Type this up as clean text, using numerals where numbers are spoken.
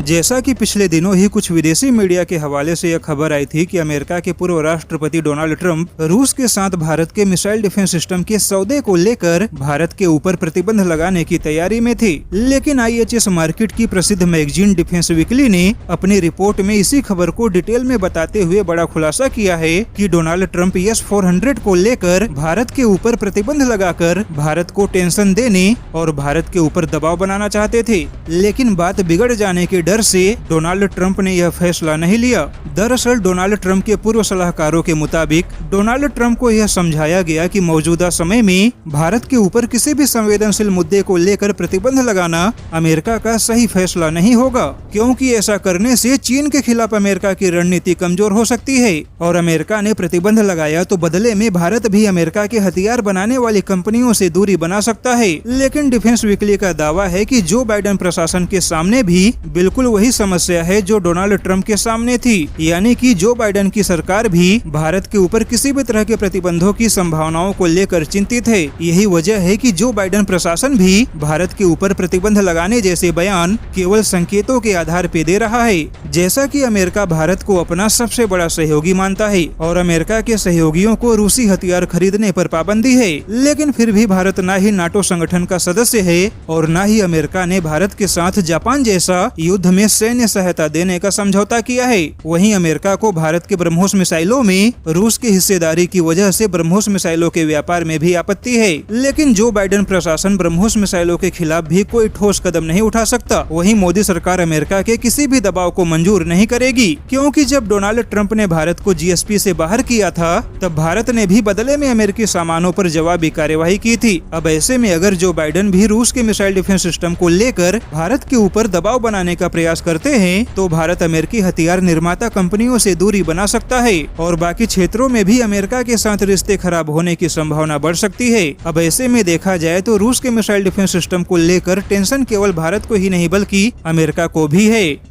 जैसा कि पिछले दिनों ही कुछ विदेशी मीडिया के हवाले से यह खबर आई थी कि अमेरिका के पूर्व राष्ट्रपति डोनाल्ड ट्रंप रूस के साथ भारत के मिसाइल डिफेंस सिस्टम के सौदे को लेकर भारत के ऊपर प्रतिबंध लगाने की तैयारी में थी। लेकिन IHS मार्केट की प्रसिद्ध मैगजीन डिफेंस वीकली ने अपनी रिपोर्ट में इसी खबर को डिटेल में बताते हुए बड़ा खुलासा किया है कि डोनाल्ड ट्रंप S-400 को लेकर भारत के ऊपर प्रतिबंध लगाकर भारत को टेंशन देने और भारत के ऊपर दबाव बनाना चाहते थे। लेकिन बात बिगड़ जाने के डर से डोनाल्ड ट्रंप ने यह फैसला नहीं लिया। दरअसल डोनाल्ड ट्रंप के पूर्व सलाहकारों के मुताबिक डोनाल्ड ट्रंप को यह समझाया गया कि मौजूदा समय में भारत के ऊपर किसी भी संवेदनशील मुद्दे को लेकर प्रतिबंध लगाना अमेरिका का सही फैसला नहीं होगा, क्योंकि ऐसा करने से चीन के खिलाफ अमेरिका की रणनीति कमजोर हो सकती है और अमेरिका ने प्रतिबंध लगाया तो बदले में भारत भी अमेरिका के हथियार बनाने वाली कंपनियों से दूरी बना सकता है। लेकिन डिफेंस वीकली का दावा है कि जो बाइडेन प्रशासन के सामने भी बिल्कुल वही समस्या है जो डोनाल्ड ट्रंप के सामने थी, यानी कि जो बाइडेन की सरकार भी भारत के ऊपर किसी भी तरह के प्रतिबंधों की संभावनाओं को लेकर चिंतित है। यही वजह है कि जो बाइडेन प्रशासन भी भारत के ऊपर प्रतिबंध लगाने जैसे बयान केवल संकेतों के आधार पे दे रहा है। जैसा कि अमेरिका भारत को अपना सबसे बड़ा सहयोगी मानता है और अमेरिका के सहयोगियों को रूसी हथियार खरीदने पर पाबंदी है, लेकिन फिर भी भारत न ही नाटो संगठन का सदस्य है और न ही अमेरिका ने भारत के साथ जापान जैसा युद्ध में सैन्य सहायता देने का समझौता किया है। वहीं अमेरिका को भारत के ब्रह्मोस मिसाइलों में रूस की हिस्सेदारी की वजह से ब्रह्मोस मिसाइलों के व्यापार में भी आपत्ति है। लेकिन जो बाइडेन प्रशासन ब्रह्मोस मिसाइलों के खिलाफ भी कोई ठोस कदम नहीं उठा सकता। वहीं मोदी सरकार अमेरिका के किसी भी दबाव को मंजूर नहीं करेगी, क्योंकि जब डोनाल्ड ट्रंप ने भारत को GSP से बाहर किया था तब भारत ने भी बदले में अमेरिकी सामानों पर जवाबी कार्यवाही की थी। अब ऐसे में अगर जो बाइडेन भी रूस के मिसाइल डिफेंस सिस्टम को लेकर भारत के ऊपर दबाव बनाने का प्रयास करते हैं तो भारत अमेरिकी हथियार निर्माता कंपनियों से दूरी बना सकता है और बाकी क्षेत्रों में भी अमेरिका के साथ रिश्ते खराब होने की संभावना बढ़ सकती है। अब ऐसे में देखा जाए तो रूस के मिसाइल डिफेंस सिस्टम को लेकर टेंशन केवल भारत को ही नहीं बल्कि अमेरिका को भी है।